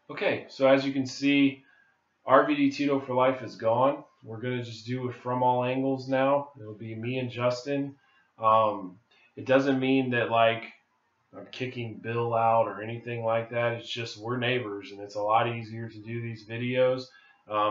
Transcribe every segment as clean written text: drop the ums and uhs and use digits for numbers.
Okay, so as you can see, RVD Tito for Life is gone. We're going to just do it from all angles now. It'll be me and Justin. Um, it doesn't mean that, like, I'm kicking Bill out or anything like that. It's just we're neighbors, and it's a lot easier to do these videos.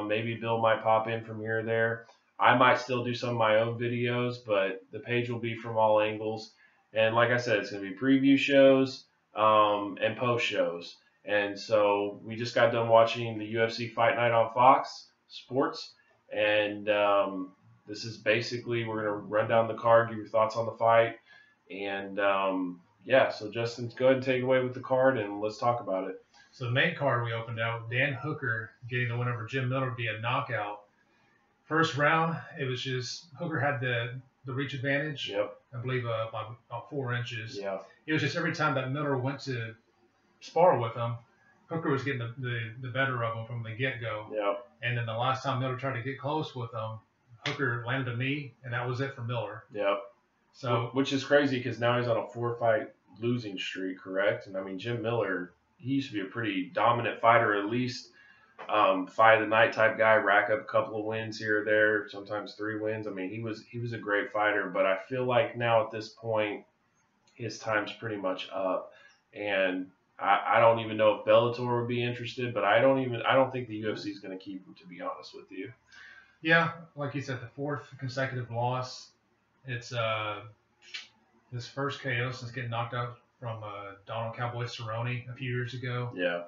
Maybe Bill might pop in from here or there. I might still do some of my own videos, but the page will be from all angles. And like I said, it's going to be preview shows and post shows. And so we just got done watching the UFC Fight Night on Fox Sports, and this is basically we're going to run down the card, give your thoughts on the fight, and yeah, so Justin, go ahead and take it away with the card, and let's talk about it. So the main card we opened out, Dan Hooker getting the win over Jim Miller via knockout. First round, it was just Hooker had the reach advantage. Yep. I believe by about 4 inches. Yeah. It was just every time that Miller went to spar with him, Hooker was getting the better of him from the get-go. Yep. And then the last time Miller tried to get close with him, Hooker landed a knee, and that was it for Miller. Yep. So, which is crazy because now he's on a 4-fight losing streak, correct? And I mean, Jim Miller, he used to be a pretty dominant fighter, at least fight of the night type guy, rack up a couple of wins here or there, sometimes 3 wins. I mean, he was a great fighter, but I feel like now at this point, his time's pretty much up. And I don't even know if Bellator would be interested, but I don't think the UFC is going to keep him, to be honest with you. Yeah, like you said, the 4th consecutive loss. It's his first KO since getting knocked out from Donald Cowboy Cerrone a few years ago. Yeah.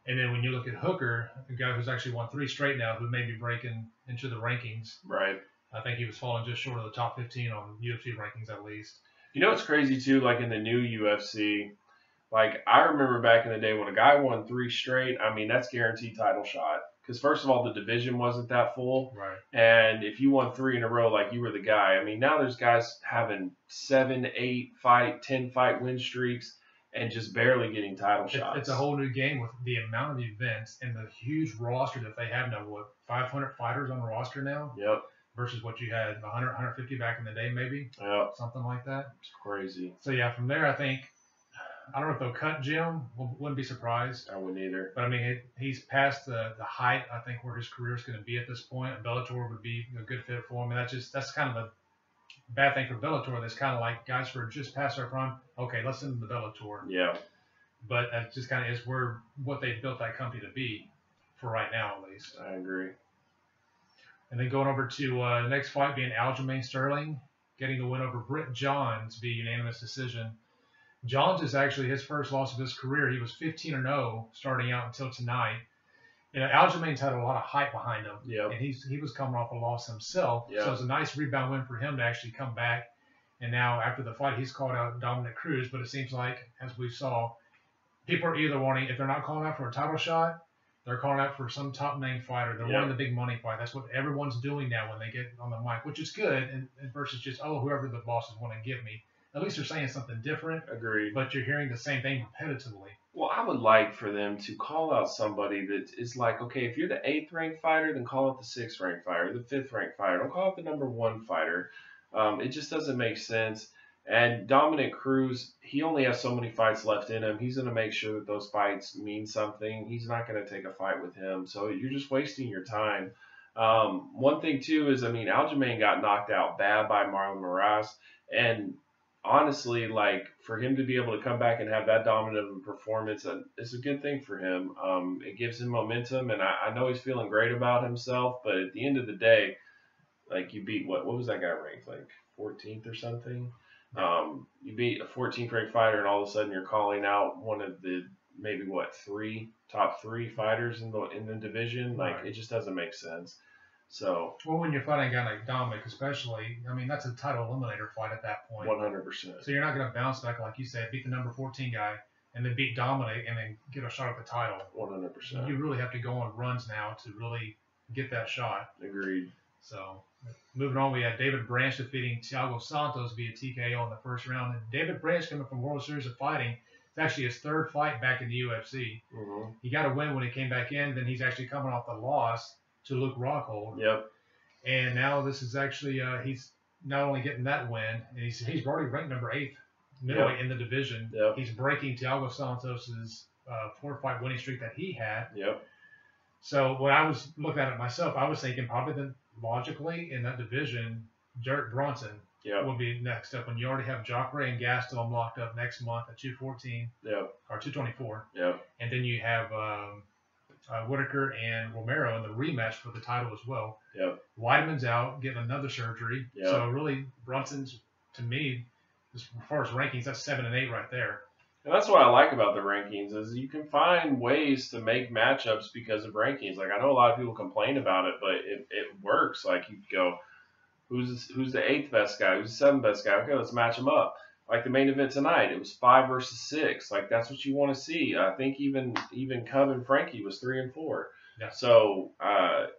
And then when you look at Hooker, a guy who's actually won 3 straight now, who may be breaking into the rankings. Right. I think he was falling just short of the top 15 on UFC rankings at least. You know what's crazy too? Like in the new UFC, like I remember back in the day when a guy won 3 straight. I mean, that's guaranteed title shot. Because first of all, the division wasn't that full. Right. And if you won 3 in a row, like you were the guy. I mean, now there's guys having 7, 8 fight, 10 fight win streaks and just barely getting title shots. It's a whole new game with the amount of events and the huge roster that they have now. What, 500 fighters on the roster now? Yep. Versus what you had 100, 150 back in the day, maybe. Yep. Something like that. It's crazy. So yeah, from there, I think. I don't know if they'll cut Jim. Wouldn't be surprised. I wouldn't either. But I mean, he's past the height. I think where his career is going to be at this point. And Bellator would be a good fit for him. And that's kind of a bad thing for Bellator. That's kind of like guys who are just past their prime. Okay, let's send them to Bellator. Yeah. But that just kind of is what they built that company to be, for right now at least. I agree. And then going over to the next fight being Aljamain Sterling, getting the win over Britt Johns via unanimous decision. Johns is actually his first loss of his career. He was 15-0 starting out until tonight. You know, Aljamain's had a lot of hype behind him. Yep. And he was coming off a loss himself. Yep. So it's a nice rebound win for him to actually come back. And now after the fight, he's called out Dominic Cruz. But it seems like, as we saw, people are either wanting, if they're not calling out for a title shot, they're calling out for some top-name fighter. They're wanting the big money fight. That's what everyone's doing now when they get on the mic, which is good, and versus just, whoever the bosses want to give me. At least they're saying something different. Agreed. But you're hearing the same thing repetitively. Well, I would like for them to call out somebody that is like, okay, if you're the 8th ranked fighter, then call out the 6th ranked fighter, the 5th ranked fighter. Don't call out the number 1 fighter. It just doesn't make sense. And Dominic Cruz, he only has so many fights left in him. He's going to make sure that those fights mean something. He's not going to take a fight with him. So you're just wasting your time. One thing, too, is, I mean, Aljamain got knocked out bad by Marlon Moraes. And honestly, like, for him to be able to come back and have that dominant of a performance, it's a good thing for him. It gives him momentum, and I know he's feeling great about himself. But at the end of the day, like, you beat, what was that guy ranked, like 14th or something? You beat a 14th ranked fighter, and all of a sudden you're calling out one of the maybe top three fighters in the division. Like, right. It just doesn't make sense. So, well, when you're fighting a guy like Dominic, especially, I mean, that's a title eliminator fight at that point. 100%. So you're not going to bounce back, like you said, beat the number 14 guy, and then beat Dominic, and then get a shot at the title. 100%. You really have to go on runs now to really get that shot. Agreed. So, moving on, we had David Branch defeating Thiago Santos via TKO in the first round. And David Branch, coming from World Series of Fighting, it's actually his 3rd fight back in the UFC. Mm-hmm. He got a win when he came back in. Then he's actually coming off the loss to Luke Rockhold. Yep. And now this is actually, he's not only getting that win, and he's already ranked number 8th middleweight in the division. Yep. He's breaking Thiago Santos's 4-fight winning streak that he had. Yep. So when I was looking at it myself, I was thinking probably logically in that division, Derek Brunson Yep. will be next up. When you already have Jacare and Gastelum locked up next month at 214 Yep. or 224, Yep. and then you have Whitaker and Romero in the rematch for the title as well. Yep. Weidman's out, getting another surgery. Yep. So really, Brunson's, to me, as far as rankings, that's 7 and 8 right there. And that's what I like about the rankings is you can find ways to make matchups because of rankings. Like I know a lot of people complain about it, but it works. Like you go, who's the 8th best guy? Who's the 7th best guy? Okay, let's match them up. Like the main event tonight, it was 5 versus 6. Like that's what you want to see. I think even Cub and Frankie was 3 and 4. Yeah. So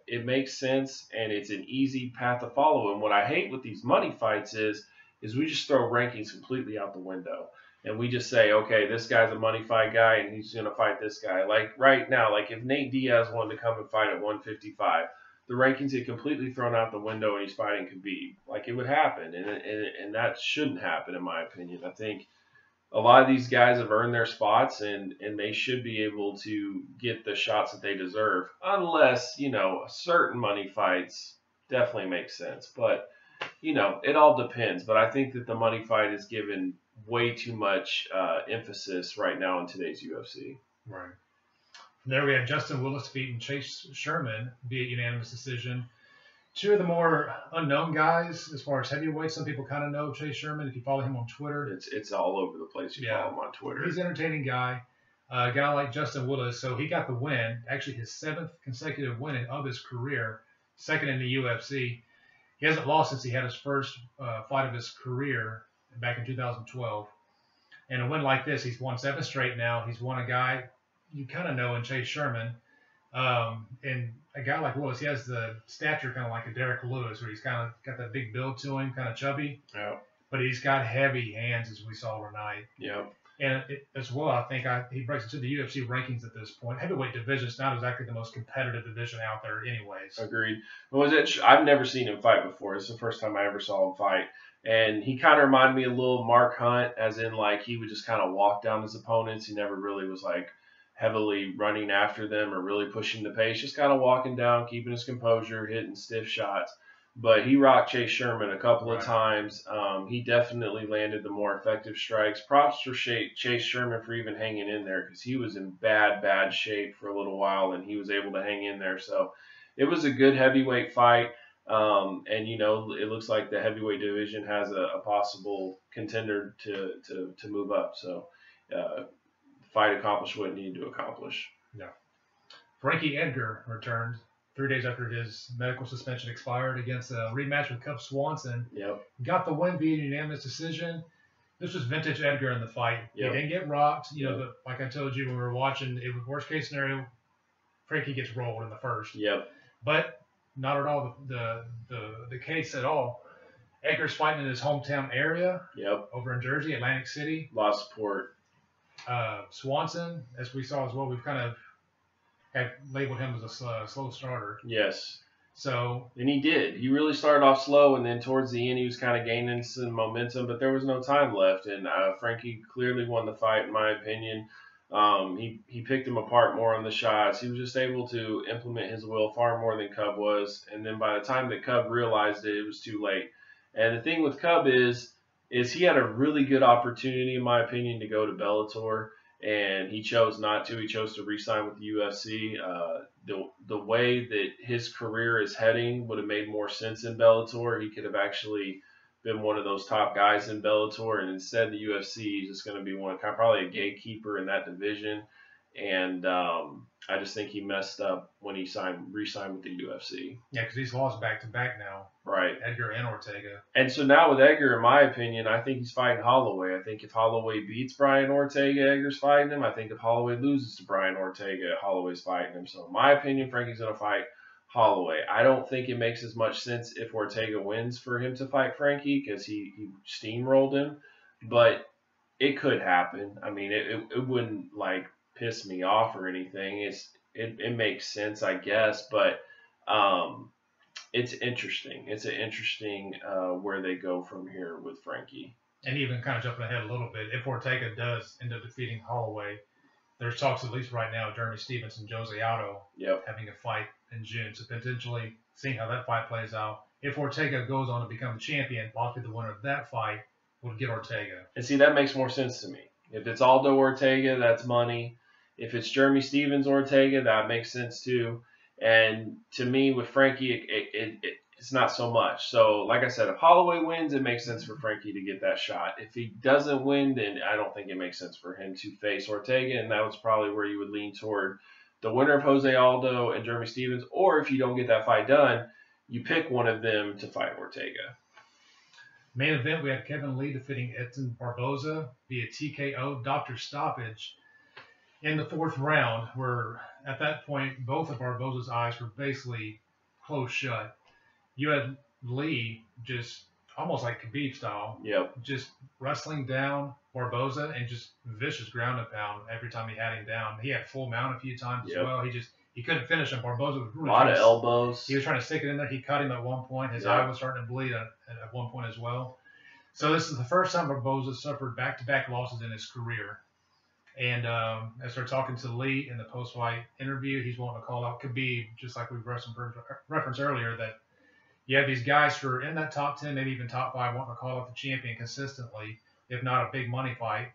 it makes sense and it's an easy path to follow. And what I hate with these money fights is we just throw rankings completely out the window. And we just say, okay, this guy's a money fight guy and he's going to fight this guy. Like right now, like if Nate Diaz wanted to come and fight at 155, the rankings get completely thrown out the window and he's fighting Khabib. Like it would happen. And that shouldn't happen in my opinion. I think a lot of these guys have earned their spots and they should be able to get the shots that they deserve. Unless, certain money fights definitely make sense. But, it all depends. But I think that the money fight is given way too much emphasis right now in today's UFC. Right. From there we had Justin Willis defeating Chase Sherman via unanimous decision. Two of the more unknown guys as far as heavyweights. Some people kind of know Chase Sherman if you follow him on Twitter. It's all over the place. You follow him on Twitter. He's an entertaining guy. A guy like Justin Willis. So he got the win, actually his 7th consecutive win of his career, 2nd in the UFC. He hasn't lost since he had his first fight of his career back in 2012. And a win like this, he's won 7 straight now. He's won a guy you kind of know in Chase Sherman. And a guy like Willis, he has the stature kind of like a Derek Lewis, where he's kind of got that big build to him, kind of chubby. Yeah. But he's got heavy hands, as we saw tonight. Yeah. And as well, I think he breaks into the UFC rankings at this point. Heavyweight division is not exactly the most competitive division out there anyways. Agreed. I've never seen him fight before. It's the first time I ever saw him fight. And he kind of reminded me a little of Mark Hunt, as in like he would just kind of walk down his opponents. He never really was like heavily running after them or really pushing the pace, just kind of walking down, keeping his composure, hitting stiff shots. But he rocked Chase Sherman a couple of times. He definitely landed the more effective strikes. Props for Chase Sherman for even hanging in there because he was in bad shape for a little while and he was able to hang in there. So it was a good heavyweight fight. And, it looks like the heavyweight division has a possible contender to move up. So the fight accomplished what it needed to accomplish. Yeah. Frankie Edgar returned 3 days after his medical suspension expired against a rematch with Cub Swanson. Yep. Got the win via unanimous decision. This was vintage Edgar in the fight. Yep. He didn't get rocked. Like I told you when we were watching, it was worst case scenario, Frankie gets rolled in the first. Yep. But not at all the case at all. Edgar's fighting in his hometown area. Yep. Over in Jersey, Atlantic City. A lot of support. Swanson, as we saw as well, we've kind of had labeled him as a slow starter. Yes. So. And he did. He really started off slow, and then towards the end he was kind of gaining some momentum, but there was no time left. And Frankie clearly won the fight, in my opinion. He picked him apart more on the shots. He was just able to implement his will far more than Cub was. And then by the time that Cub realized it, it was too late. And the thing with Cub is he had a really good opportunity, in my opinion, to go to Bellator. And he chose not to. He chose to re-sign with the UFC. The way that his career is heading would have made more sense in Bellator. He could have actually been one of those top guys in Bellator, and instead the UFC is just going to be probably a gatekeeper in that division. And I just think he messed up when he re-signed with the UFC. Yeah, because he's lost back-to-back now. Right. Edgar and Ortega. And so now with Edgar, in my opinion, I think he's fighting Holloway. I think if Holloway beats Brian Ortega, Edgar's fighting him. I think if Holloway loses to Brian Ortega, Holloway's fighting him. So in my opinion, Frankie's going to fight Holloway. I don't think it makes as much sense if Ortega wins for him to fight Frankie because he steamrolled him. But it could happen. I mean, it wouldn't piss me off or anything. It makes sense, I guess, but it's interesting. It's an interesting where they go from here with Frankie. And even kind of jumping ahead a little bit, if Ortega does end up defeating Holloway, there's talks, at least right now, Jeremy Stevens and Jose Aldo Yep. having a fight in June. So potentially seeing how that fight plays out. If Ortega goes on to become the champion, possibly the winner of that fight would get Ortega. And see, that makes more sense to me. If it's Aldo Ortega, that's money. If it's Jeremy Stevens Ortega, that makes sense too. And to me, with Frankie, it's not so much. So, like I said, if Holloway wins, it makes sense for Frankie to get that shot. If he doesn't win, then I don't think it makes sense for him to face Ortega, and that was probably where you would lean toward the winner of Jose Aldo and Jeremy Stevens. Or if you don't get that fight done, you pick one of them to fight Ortega. Main event, we had Kevin Lee defeating Edson Barboza via TKO doctor stoppage in the 4th round, where at that point both of Barboza's eyes were basically closed shut. You had Lee just almost like Khabib style, Yep. just wrestling down Barboza and just vicious ground and pound every time he had him down. He had full mount a few times as well. He couldn't finish him. Barboza was really a lot of elbows. He was trying to stick it in there. He cut him at one point. His eye was starting to bleed at one point as well. So this is the first time Barboza suffered back-to-back losses in his career. And as they're talking to Lee in the post-fight interview, he's wanting to call out Khabib, just like we referenced earlier, that you have these guys who are in that top 10, maybe even top 5, wanting to call out the champion consistently, if not a big money fight.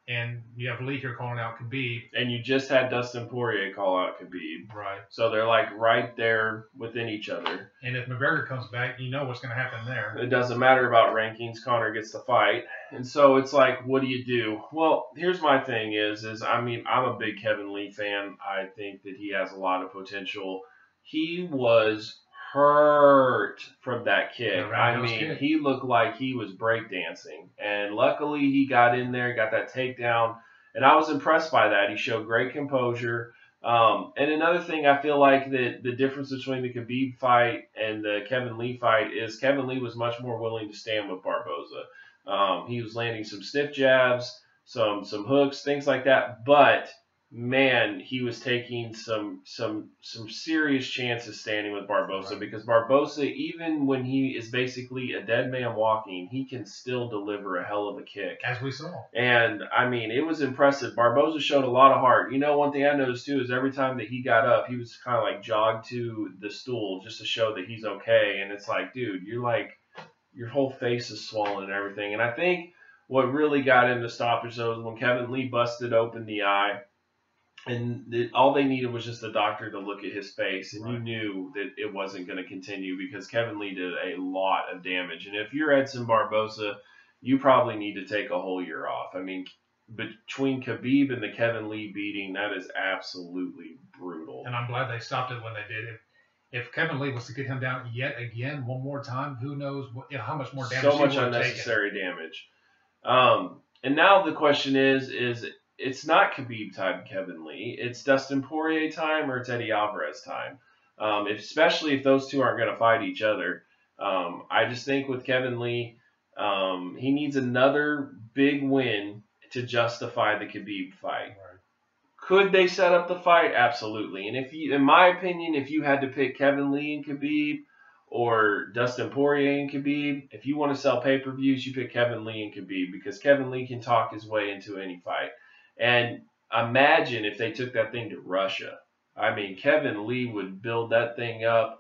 And you have Lee here calling out Khabib. And you just had Dustin Poirier call out Khabib. Right. So they're like right there within each other. And if McGregor comes back, you know what's going to happen there. It doesn't matter about rankings. Conor gets the fight. And so it's like, what do you do? Well, here's my thing is I'm a big Kevin Lee fan. I think that he has a lot of potential. He was hurt from that kick. Kick. He looked like he was breakdancing. And luckily he got in there, got that takedown. And I was impressed by that. He showed great composure. And another thing I feel like that the difference between the Khabib fight and the Kevin Lee fight is Kevin Lee was much more willing to stand with Barboza. He was landing some stiff jabs, some hooks, things like that. But man, he was taking some serious chances standing with Barboza, because Barboza, even when he is basically a dead man walking, he can still deliver a hell of a kick. As we saw. And, it was impressive. Barboza showed a lot of heart. One thing I noticed, too, is every time that he got up, he was kind of like jogged to the stool just to show that he's okay. And it's like, dude, you're like, your whole face is swollen and everything. And I think what really got him to stoppage, though, was when Kevin Lee busted open the eye. And all they needed was just the doctor to look at his face, and you knew that it wasn't going to continue, because Kevin Lee did a lot of damage. And if you're Edson Barboza, you probably need to take a whole year off. Between Khabib and the Kevin Lee beating, that is absolutely brutal. And I'm glad they stopped it when they did. If Kevin Lee was to get him down yet again one more time, who knows how much more damage. So much unnecessary damage. And now the question is it's not Khabib time, Kevin Lee. It's Dustin Poirier time, or it's Eddie Alvarez time. Especially if those two aren't going to fight each other. I just think with Kevin Lee, he needs another big win to justify the Khabib fight. Right. Could they set up the fight? Absolutely. And in my opinion, if you had to pick Kevin Lee and Khabib, or Dustin Poirier and Khabib, if you want to sell pay-per-views, you pick Kevin Lee and Khabib, because Kevin Lee can talk his way into any fight. And imagine if they took that thing to Russia. Kevin Lee would build that thing up.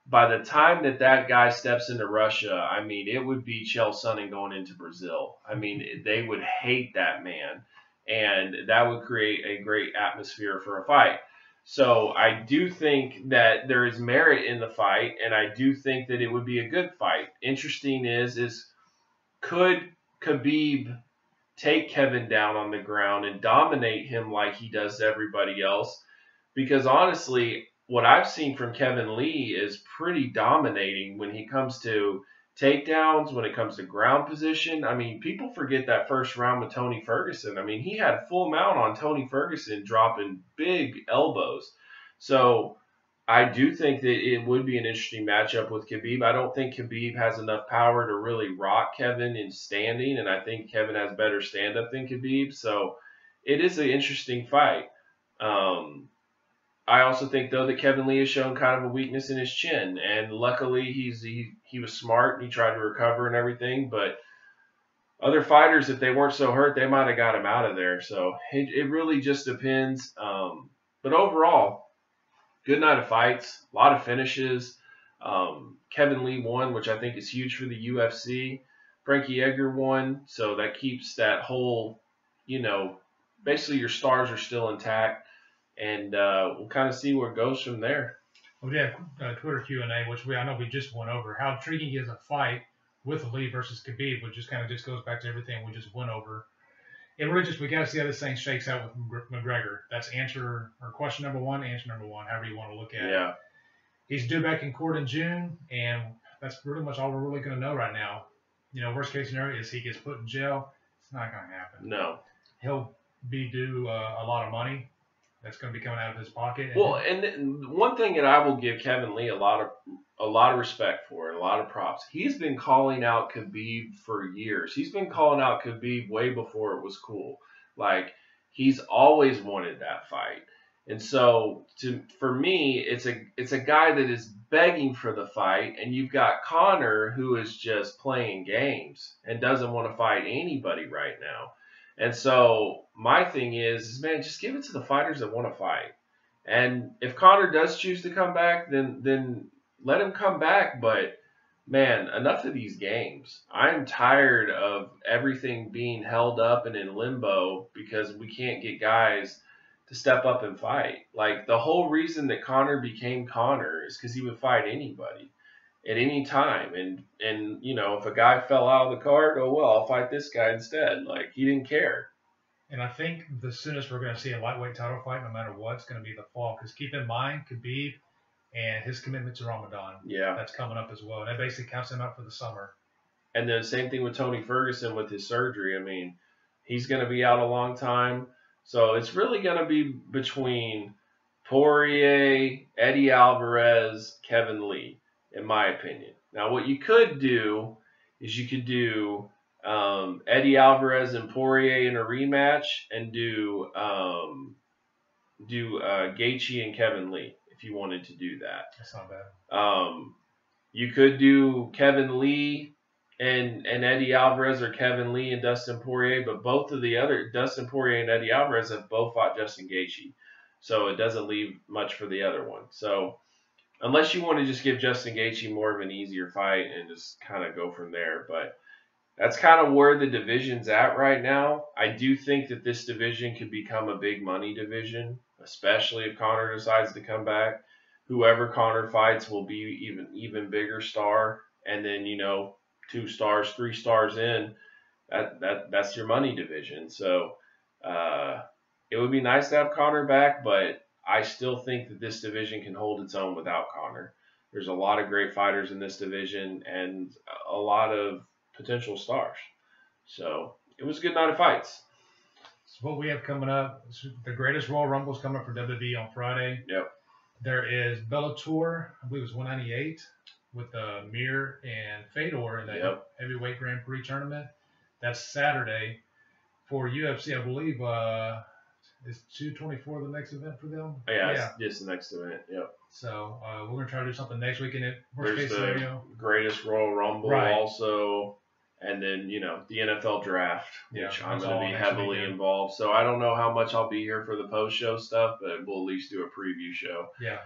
By the time that guy steps into Russia, it would be Chael Sonnen going into Brazil. They would hate that man. And that would create a great atmosphere for a fight. So I do think that there is merit in the fight, and I do think that it would be a good fight. Interesting is could Khabib take Kevin down on the ground and dominate him like he does everybody else? Because honestly, what I've seen from Kevin Lee is pretty dominating when he comes to takedowns, when it comes to ground position. People forget that first round with Tony Ferguson. He had full mount on Tony Ferguson, dropping big elbows. So I do think that it would be an interesting matchup with Khabib. I don't think Khabib has enough power to really rock Kevin in standing, and I think Kevin has better stand-up than Khabib. So it is an interesting fight. I also think, though, that Kevin Lee has shown kind of a weakness in his chin, and luckily he was smart and he tried to recover and everything. But other fighters, if they weren't so hurt, they might have got him out of there. So it really just depends. But overall, good night of fights, a lot of finishes. Kevin Lee won, which I think is huge for the UFC. Frankie Edgar won, so that keeps that whole, basically your stars are still intact, and we'll kind of see where it goes from there. We have Twitter Q&A, which I know we just went over. How intriguing is a fight with Lee versus Khabib, which just kind of goes back to everything we just went over. It really we got to see how this thing shakes out with McGregor. That's question number one, answer number one, however you want to look at it. Yeah. He's due back in court in June, and that's pretty much all we're really going to know right now. Worst case scenario is he gets put in jail. It's not going to happen. No. He'll be due a lot of money. That's going to be coming out of his pocket. And one thing that I will give Kevin Lee a lot of respect for and a lot of props. He's been calling out Khabib for years. He's been calling out Khabib way before it was cool. Like, he's always wanted that fight. And so for me, it's a guy that is begging for the fight, and you've got Conor who is just playing games and doesn't want to fight anybody right now. And so my thing is, man, just give it to the fighters that want to fight. And if Conor does choose to come back, then let him come back. But, man, enough of these games. I'm tired of everything being held up and in limbo because we can't get guys to step up and fight. Like, the whole reason that Conor became Conor is because he would fight anybody at any time. And if a guy fell out of the card, oh, well, I'll fight this guy instead. Like, he didn't care. And I think the soonest we're going to see a lightweight title fight, no matter what, it's going to be the fall. Because keep in mind, Khabib and his commitment to Ramadan. Yeah. That's coming up as well. And that basically counts him out for the summer. And the same thing with Tony Ferguson with his surgery. I mean, he's going to be out a long time. So it's really going to be between Poirier, Eddie Alvarez, Kevin Lee, in my opinion. Now, what you could do is you could do Eddie Alvarez and Poirier in a rematch, and do Gaethje and Kevin Lee if you wanted to do that. That's not bad. You could do Kevin Lee and Eddie Alvarez, or Kevin Lee and Dustin Poirier, but both of the other, Dustin Poirier and Eddie Alvarez, have both fought Justin Gaethje, so it doesn't leave much for the other one. So unless you want to just give Justin Gaethje more of an easier fight and just kind of go from there, but that's kind of where the division's at right now. I do think that this division could become a big money division, especially if Conor decides to come back. Whoever Conor fights will be even bigger star, and then 2 stars, 3 stars in, that's your money division. So it would be nice to have Conor back, but I still think that this division can hold its own without Conor. There's a lot of great fighters in this division and a lot of potential stars. So it was a good night of fights. So what we have coming up, the greatest Royal Rumble is coming up for WWE on Friday. Yep. There is Bellator, I believe it's 198, with Mir and Fedor in the heavyweight Grand Prix tournament. That's Saturday. For UFC, I believe is 224 the next event for them? Yeah. It's the next event. Yep. So we're gonna try to do something next week in it. There's the greatest Royal Rumble also, and then the NFL draft, which I'm going to be heavily involved. So I don't know how much I'll be here for the post show stuff, but we'll at least do a preview show. Yeah.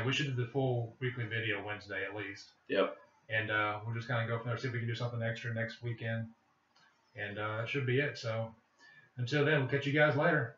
We should do the full weekly video Wednesday at least. Yep. And we'll just kind of go from there, see if we can do something extra next weekend. And that should be it. So until then, we'll catch you guys later.